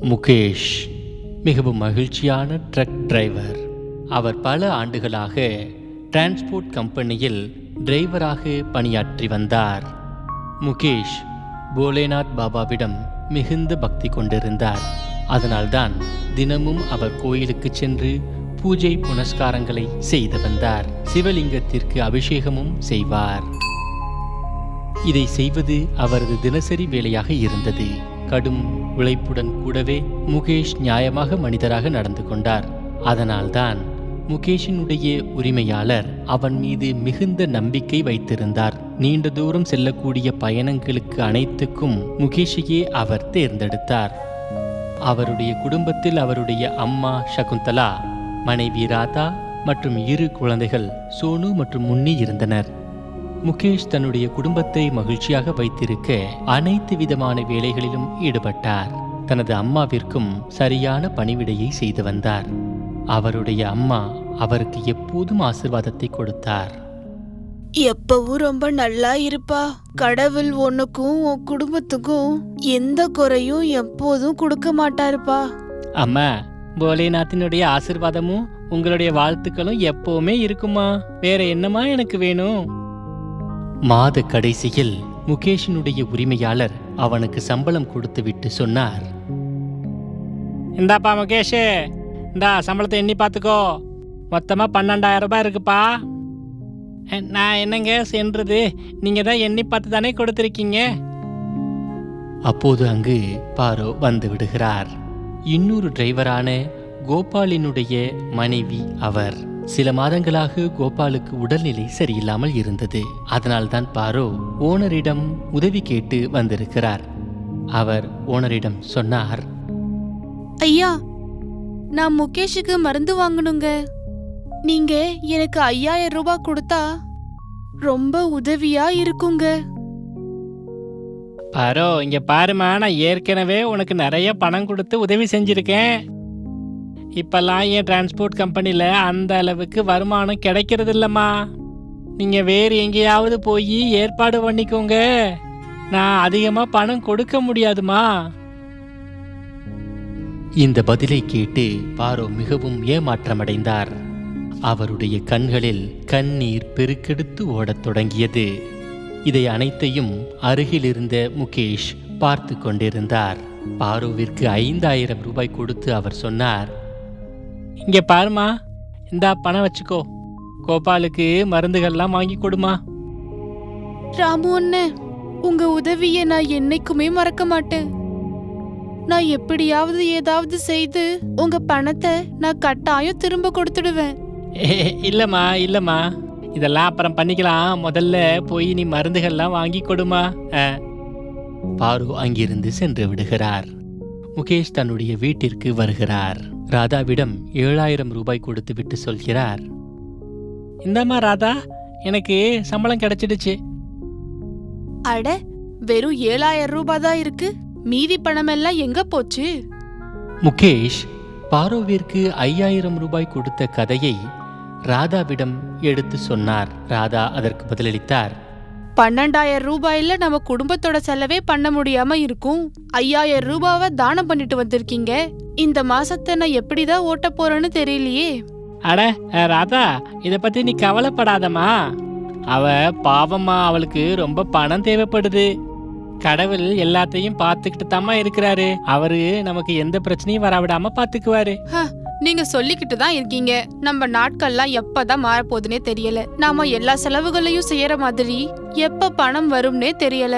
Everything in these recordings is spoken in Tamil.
முகேஷ் மிகவும் மகிழ்ச்சியான ட்ரக் டிரைவர். அவர் பல ஆண்டுகளாக டிரான்ஸ்போர்ட் கம்பெனியில் டிரைவராக பணியாற்றி வந்தார். முகேஷ் போலேநாத் பாபாவிடம் மிகுந்த பக்தி கொண்டிருந்தார். அதனால்தான் தினமும் அவர் கோயிலுக்கு சென்று பூஜை புனஸ்காரங்களை செய்து வந்தார். சிவலிங்கத்திற்கு அபிஷேகமும் செய்வார். இதை செய்வது அவரது தினசரி வேலையாக இருந்தது. கடும் உழைப்புடன் கூடவே முகேஷ் நியாயமாக மனிதராக நடந்து கொண்டார். அதனால்தான் முகேஷினுடைய உரிமையாளர் அவன் மீது மிகுந்த நம்பிக்கை வைத்திருந்தார். நீண்ட தூரம் செல்லக்கூடிய பயணங்களுக்கு அனைத்துக்கும் முகேஷையே அவர் தேர்ந்தெடுத்தார். அவருடைய குடும்பத்தில் அவருடைய அம்மா சகுந்தலா, மனைவி ராதா மற்றும் 2 குழந்தைகள் சோனு மற்றும் முன்னி இருந்தனர். முகேஷ் தன்னுடைய குடும்பத்தை மகிழ்ச்சியாக வைத்திருக்க அனைத்து விதமான வேலைகளிலும் ஈடுபட்டார். தனது அம்மாவிற்கும் சரியான பணிவிடையை செய்து வந்தார். அவருடைய அம்மா அவருக்கு எப்போதும் ஆசீர்வாதத்தை கொடுத்தார். எப்பவும் ரொம்ப நல்லா இருப்பா. கடவுள் உனக்கும் உன் குடும்பத்துக்கும் எந்த குறையும் எப்போதும் கொடுக்க மாட்டாருப்பா. அம்மா, போலேநாத்தினுடைய ஆசீர்வாதமும் உங்களுடைய வாழ்த்துக்களும் எப்பவுமே இருக்குமா. வேற என்னமா எனக்கு வேணும்? மாத கடைசியில் முகேஷினுடைய உரிமையாளர் அவனுக்கு சம்பளம் கொடுத்துவிட்டு சொன்னார், இந்தாப்பா முகேஷ், இந்தா சம்பளத்தை எண்ணி பார்த்துக்கோ. மொத்தமாக 12,000 ரூபாய் இருக்குப்பா. நான் என்னங்க சென்றது? நீங்கள் தான் எண்ணி பார்த்து தானே கொடுத்துருக்கீங்க. அப்போது அங்கு பாரோ வந்து விடுகிறார். இன்னொரு டிரைவரான கோபாலினுடைய மனைவி அவர். சில மாதங்களாக கோபாலுக்கு உடல்நிலை சரியில்லாமல் இருந்தது. அதனால்தான் பாரோ ஓனரிடம் உதவி கேட்டு வந்திருக்கிறார். அவர் ஓனரிடம் சொன்னார், ஐயா, நான் முகேஷுக்கு மருந்து வாங்கணுங்க. நீங்க எனக்கு 5,000 ரூபாய் கொடுத்தா ரொம்ப உதவியா இருக்குங்க. பாரோ, இங்க பாருமா, நான் ஏற்கனவே உனக்கு நிறைய பணம் கொடுத்து உதவி செஞ்சிருக்கேன். இப்பெல்லாம் என் டிரான்ஸ்போர்ட் கம்பெனியில் அந்த அளவுக்கு வருமானம் கிடைக்கிறது இல்லைம்மா. நீங்கள் வேறு எங்கேயாவது போய் ஏற்பாடு பண்ணிக்கோங்க. நான் அதிகமாக பணம் கொடுக்க முடியாதுமா. இந்த பதிலை கேட்டு பாரோ மிகவும் ஏமாற்றமடைந்தார். அவருடைய கண்களில் கண்ணீர் பெருக்கெடுத்து ஓடத் தொடங்கியது. இதை அனைத்தையும் அருகில் இருந்த முகேஷ் பார்த்து கொண்டிருந்தார். பாரோவிற்கு 5,000 ரூபாய் கொடுத்து அவர் சொன்னார், இங்கே பாருமா, இந்தா பணம் வச்சுக்கோ. கோபாலுக்கு மருந்துகள்லாம் வாங்கி கொடுமா. ராமு அண்ணே, உங்க உதவியை நான் என்னைக்குமே மறக்க மாட்டேன். நான் எப்படியாவது ஏதாவது செய்து உங்க பணத்தை நான் கட்டாயம் திரும்ப கொடுத்துடுவேன். இல்லம்மா, இதெல்லாம் அப்புறம் பண்ணிக்கலாம். முதல்ல போய் நீ மருந்துகள்லாம் வாங்கி கொடுமா. பாரு அங்கிருந்து சென்று விடுகிறார். முகேஷ் தன்னுடைய வீட்டிற்கு வருகிறார். ராதாவிடம் 7,000 ரூபாய் கொடுத்து விட்டு சொல்கிறார், இந்தம்மா ராதா, எனக்கு சம்பளம் கிடைச்சிடுச்சு. அட, வெறும் 7,000 ரூபாய் தான் இருக்கு. மீதி பணம் எல்லாம் எங்க போச்சு? முகேஷ் பாரோவிற்கு 5,000 ரூபாய் கொடுத்த கதையை ராதாவிடம் எடுத்து சொன்னார். ராதா அதற்கு பதிலளித்தார், 12,000 ரூபாயில நம்ம குடும்பத்தோட செலவே பண்ண முடியாம இருக்கும். 5,000 ரூபாவை தானம் பண்ணிட்டு வந்திருக்கீங்க. இந்த மாசத்தை நான் எப்படிதான் ஓட்ட போறேன்னு தெரியலையே. அட ராதா, இத பத்தி நீ கவலைப்படாதம்மா. அவ பாவம்மா, அவளுக்கு ரொம்ப பணம் தேவைப்படுது. கடவுள் எல்லாத்தையும் பார்த்துக்கிட்டு தாம்மா இருக்கிறாரு. அவரு நமக்கு எந்த பிரச்சனையும் வரவிடாம பாத்துக்குவாரு. நீங்க சொல்லிக்கிட்டு தான் இருக்கீங்க. நம்ம நாட்கள்லாம் எப்பதான் மாறப்போகுதுன்னே தெரியல. நாம எல்லா செலவுகளையும் செய்யற மாதிரி எப்ப பணம் வரும்னே தெரியல.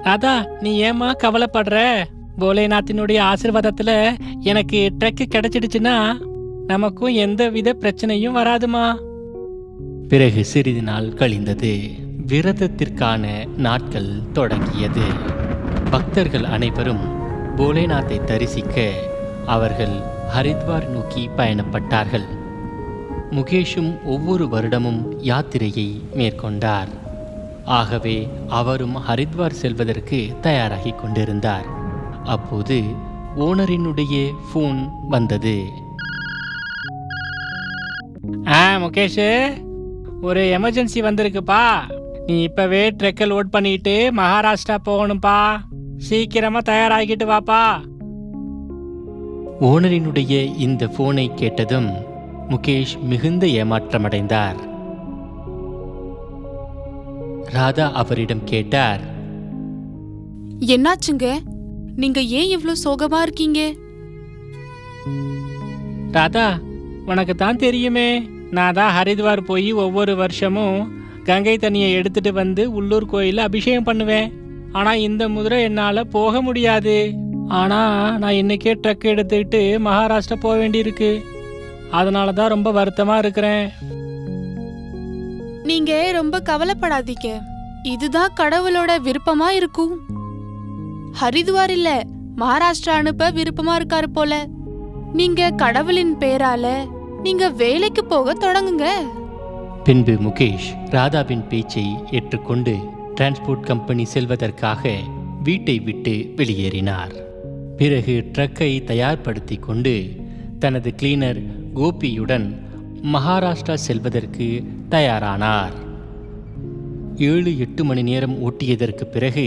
ராதா, நீ ஏமா கவலைப்படுற? போலேநாத்தினுடைய ஆசீர்வாதத்துல எனக்கு ட்ரக் கிடைச்சிடுச்சுன்னா நமக்கும் எந்த வித பிரச்சனையும் வராதுமா. பிறகு சிறிது நாள் கழிந்தது. விரதத்திற்கான நாட்கள் தொடங்கியது. பக்தர்கள் அனைவரும் போலேநாத்தை தரிசிக்க அவர்கள் ஹரித்வார் நோக்கி பயணப்பட்டார்கள். முகேஷும் ஒவ்வொரு வருடமும் யாத்திரையை மேற்கொண்டார். ஆகவே அவரும் ஹரித்வார் செல்வதற்கு தயாராகி கொண்டிருந்தார். அப்போது ஓனரினுடைய ஃபோன் வந்தது. முகேஷ், ஒரு எமர்ஜென்சி வந்திருக்குப்பா. நீ இப்பவே ட்ரெக்கை லோட் பண்ணிட்டு மகாராஷ்டிரா போகணும்ப்பா. சீக்கிரமா தயாராகிட்டு வாப்பா. ஓனரினுடைய இந்த போனை கேட்டதும் முகேஷ் மிகுந்த ஏமாற்றமடைந்தார். ராதா அவரிடம் கேட்டார், என்னாச்சுங்க? நீங்க ஏன் இவ்ளோ சோகமா இருக்கீங்க? ராதா, உனக்கு தான் தெரியுமே, நான் தான் ஹரித்வார் போய் ஒவ்வொரு வருஷமும் கங்கை தண்ணியை எடுத்துட்டு வந்து உள்ளூர் கோயிலில் அபிஷேகம் பண்ணுவேன். ஆனால் இந்த முறை என்னால் போக முடியாது. ஆனால் நான் இன்னைக்கே ட்ரக் எடுத்துக்கிட்டு மகாராஷ்டிரா போக வேண்டியிருக்கு. அதனால தான் ரொம்ப வருத்தமாக இருக்கிறேன். நீங்க ரொம்ப கவலைப்படாதீங்க. இதுதான் கடவுளோட விருப்பமா இருக்கும். ஹரித்வார் இல்ல, மகாராஷ்டிரா அனுப்ப விருப்பமா இருக்காரு போல. நீங்க கடவுளின் பேரால நீங்க வேலைக்கு போக தொடங்குங்க. பின்பு முகேஷ் ராதாவின் பேச்சை ஏற்றுக்கொண்டு டிரான்ஸ்போர்ட் கம்பெனி செல்வதற்காக வீட்டை விட்டு வெளியேறினார். பிறகு ட்ரக்கை தயார்படுத்தி கொண்டு தனது கிளீனர் கோபியுடன் மகாராஷ்டிரா செல்வதற்கு தயாரானார். 7-8 மணி நேரம் ஓட்டியதற்கு பிறகு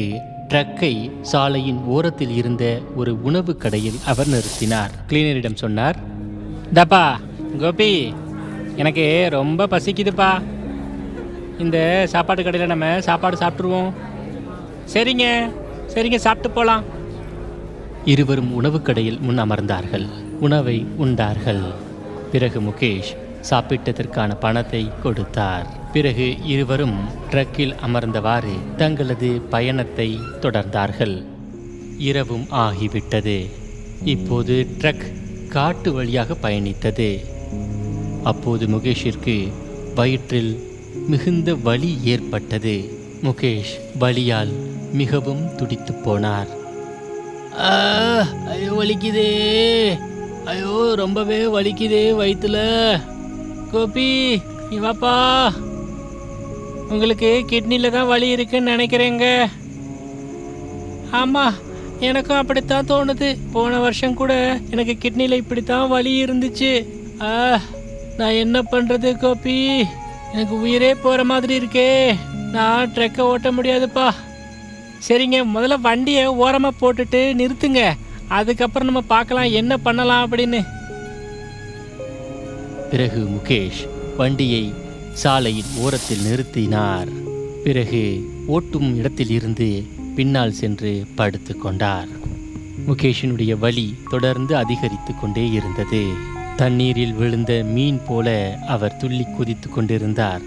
ட்ரக்கை சாலையின் ஓரத்தில் இருந்த ஒரு உணவு கடையில் அவர் நிறுத்தினார். கிளீனரிடம் சொன்னார், டப்பா கோபி, எனக்கு ரொம்ப பசிக்குதுப்பா. இந்த சாப்பாட்டு கடையில் நம்ம சாப்பாடு சாப்பிட்ருவோம். சரிங்க சரிங்க, சாப்பிட்டு போகலாம். இருவரும் உணவு கடையில் முன் அமர்ந்தார்கள். உணவை உண்டார்கள். பிறகு முகேஷ் சாப்பிட்டதற்கான பணத்தை கொடுத்தார். பிறகு இருவரும் ட்ரக்கில் அமர்ந்தவாறு தங்களது பயணத்தை தொடர்ந்தார்கள். இரவும் ஆகிவிட்டது. இப்போது ட்ரக் காட்டு வழியாக பயணித்தது. அப்போது முகேஷிற்கு வயிற்றில் மிகுந்த வலி ஏற்பட்டது. முகேஷ் வலியால் மிகவும் துடித்து போனார். ஐயோ வலிக்குதே, ஐயோ ரொம்பவே வலிக்குதே வயிற்றுல. கோபி இவாப்பா, உங்களுக்கு கிட்னியில் தான் வலி இருக்குன்னு நினைக்கிறேங்க. ஆமாம், எனக்கும் அப்படித்தான் தோணுது. போன வருஷம் கூட எனக்கு கிட்னியில் இப்படித்தான் வலி இருந்துச்சு. நான் என்ன பண்ணுறது கோபி, எனக்கு உயிரே போகிற மாதிரி இருக்கே. நான் ட்ரக்கை ஓட்ட முடியாதுப்பா. சரிங்க, முதல்ல வண்டியை ஓரமாக போட்டுட்டு நிறுத்துங்க. அதுக்கப்புறம் நம்ம பார்க்கலாம் என்ன பண்ணலாம் அப்படின்னு. பிறகு முகேஷ் வண்டியை சாலையின் ஓரத்தில் நிறுத்தினார். பிறகு ஓட்டும் இடத்தில் இருந்து பின்னால் சென்று படுத்து கொண்டார். முகேஷினுடைய வலி தொடர்ந்து அதிகரித்து கொண்டே இருந்தது. தண்ணீரில் விழுந்த மீன் போல அவர் துள்ளி குதித்து கொண்டிருந்தார்.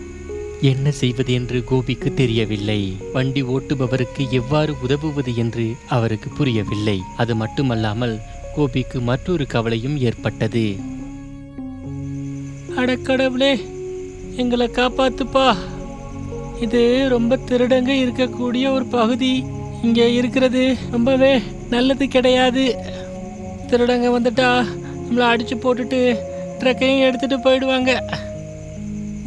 என்ன செய்வது என்று கோபிக்கு தெரியவில்லை. வண்டி ஓட்டுபவருக்கு எவ்வாறு உதவுவது என்று அவருக்கு புரியவில்லை. அது மட்டுமல்லாமல் கோபிக்கு மற்றொரு கவலையும் ஏற்பட்டது. அடக்கடவுளே, எங்களை காப்பாத்துப்பா. இது ரொம்ப திருடங்க இருக்கக்கூடிய ஒரு பகுதி. இங்கே இருக்கிறது ரொம்பவே நல்லது கிடையாது. திருடங்க வந்துட்டா நம்மளை அடிச்சு போட்டுட்டு ட்ரக்கையும் எடுத்துட்டு போயிடுவாங்க.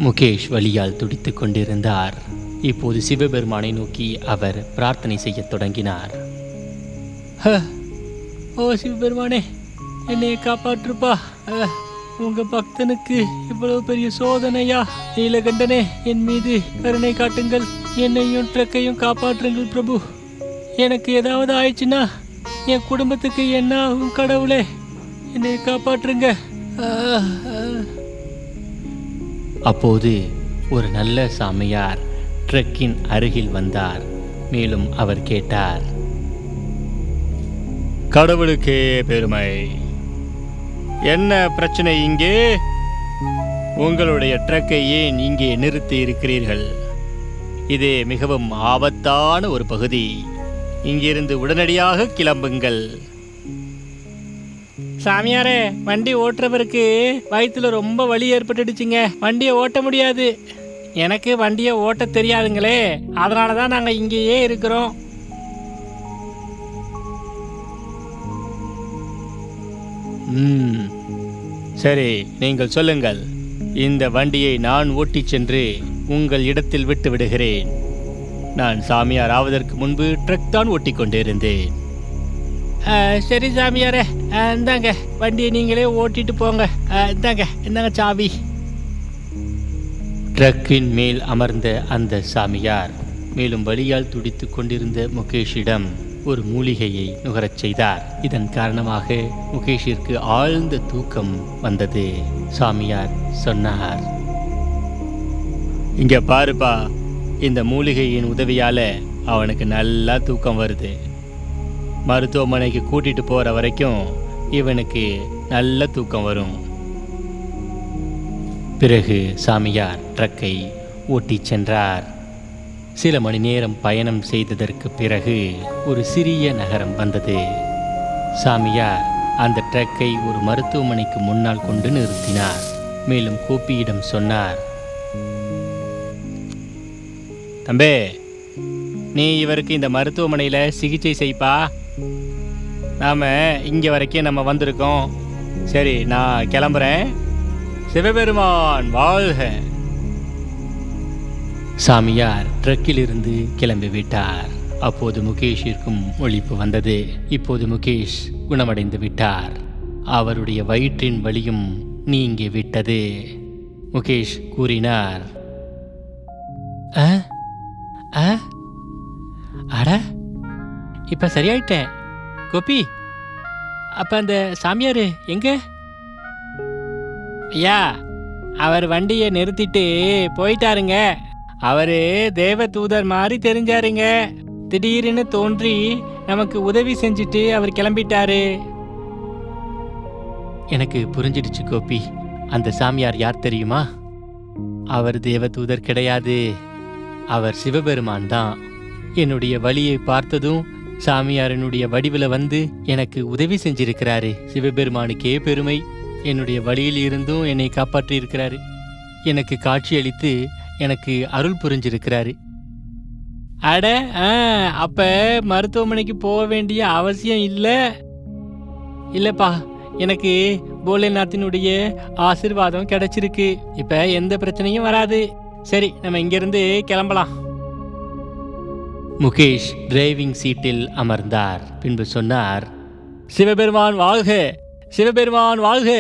முகேஷ் வலியால் துடித்து கொண்டிருந்தார். இப்போது சிவபெருமானை நோக்கி அவர் பிரார்த்தனை செய்ய தொடங்கினார். ஓ சிவபெருமானே, என்னை காப்பாற்றுப்பா. உங்க பக்தனுக்கு இவ்வளவு பெரிய சோதனையா? நீலகண்டனே, என் மீது கருணை காட்டுங்கள். என்னையும் ட்ரக்கையும் காப்பாற்றுங்கள் பிரபு. எனக்கு ஏதாவது ஆயிடுச்சுன்னா என் குடும்பத்துக்கு என்ன ஆகும்? கடவுளே, என்னை காப்பாற்றுங்க. அப்போது ஒரு நல்ல சாமியார் ட்ரக்கின் அருகில் வந்தார். மேலும் அவர் கேட்டார், கடவுளுக்கே பெருமை. என்ன பிரச்சனை இங்கே? உங்களுடைய ட்ரக்கை ஏன் இங்கே நிறுத்தி இருக்கிறீர்கள்? இது மிகவும் ஆபத்தான ஒரு பகுதி. இங்கிருந்து உடனடியாக கிளம்புங்கள். சாமியாரே, வண்டி ஓட்டுறவருக்கு வயிற்றுல ரொம்ப வலி ஏற்பட்டுடுச்சுங்க. வண்டியை ஓட்ட முடியாது. எனக்கு வண்டியை ஓட்ட தெரியாதுங்களே, அதனால தான் நாங்கள் இங்கேயே இருக்கிறோம். சரி, நீங்கள் சொல்லுங்கள். இந்த வண்டியை நான் ஓட்டிச் சென்று உங்கள் இடத்தில் விட்டு விடுகிறேன். நான் சாமியார் ஆவதற்கு முன்பு ட்ரக் தான் ஓட்டி கொண்டிருந்தேன். சரி சாமியாரே, இந்தாங்க வண்டியை நீங்களே ஓட்டிட்டு போங்க. இந்தாங்க சாவி. ட்ரக்கின் மேல் அமர்ந்த அந்த சாமியார் மேலும் வலியால் துடித்து கொண்டிருந்த முகேஷிடம் ஒரு மூலிகையை நுகரச் செய்தார். இதன் காரணமாக முகேஷிற்கு ஆழ்ந்த தூக்கம் வந்தது. சாமியார் சொன்னார், இங்க பாருப்பா, இந்த மூலிகையின் உதவியால அவனுக்கு நல்லா தூக்கம் வருது. மருத்துவமனைக்கு கூட்டிட்டு போற வரைக்கும் இவனுக்கு நல்ல தூக்கம் வரும். பிறகு சாமியார் ட்ரக்கை ஓட்டிச் சென்றார். சில மணி நேரம் பயணம் செய்ததற்கு பிறகு ஒரு சிறிய நகரம் வந்தது. சாமியார் அந்த ட்ரக்கை ஒரு மருத்துவமனைக்கு முன்னால் கொண்டு நிறுத்தினார். மேலும் கோபியிடம் சொன்னார், தம்பே, நீ இவருக்கு இந்த மருத்துவமனையில் சிகிச்சை செய்ப்பா. நாம் இங்கே வரைக்கும் நம்ம வந்திருக்கோம். சரி, நான் கிளம்புறேன். சிவபெருமான் வாழ்க. சாமியார் ட்ரக்கிலிருந்து கிளம்பி விட்டார். அப்போது முகேஷிற்கும் ஒழிப்பு வந்தது. இப்போது முகேஷ் குணமடைந்து விட்டார். அவருடைய வயிற்றின் வலியும் நீங்கி விட்டது. முகேஷ் கூறினார், அட, இப்ப சரியாயிட்டேன். கோபி, அப்ப அந்த சாமியார் எங்க? ஐயா, அவர் வண்டியை நிறுத்திட்டு போயிட்டாருங்க. அவரு தேவ தூதர் மாதிரி தெரிஞ்சாருங்க. திடீர்னு தோன்றி நமக்கு உதவி செஞ்சுட்டு அவர் கிளம்பிட்டாரு. எனக்கு புரிஞ்சிடுச்சு கோபி. அந்த சாமியார் யார் தெரியுமா? அவர் தேவ தூதர் கிடையாது, அவர் சிவபெருமான் தான். என்னுடைய வழியை பார்த்ததும் சாமியாரனுடைய வடிவில் வந்து எனக்கு உதவி செஞ்சிருக்கிறாரு. சிவபெருமானுக்கே பெருமை. என்னுடைய வழியில் இருந்தும் என்னை காப்பாற்றி இருக்கிறாரு. எனக்கு காட்சியளித்து எனக்கு அருள் புரிஞ்சிருக்கிறாரு. அட, அப்ப மருத்துவமனைக்கு போக வேண்டிய அவசியம் இல்லப்பா. எனக்கு போலேநாத்தினுடைய ஆசீர்வாதம் கிடைச்சிருக்கு. இப்ப எந்த பிரச்சனையும் வராது. சரி, நம்ம இங்கிருந்து கிளம்பலாம். முகேஷ் டிரைவிங் சீட்டில் அமர்ந்தார். பின்பு சொன்னார், சிவபெருமான் வாழ்க, சிவபெருமான் வாழ்க.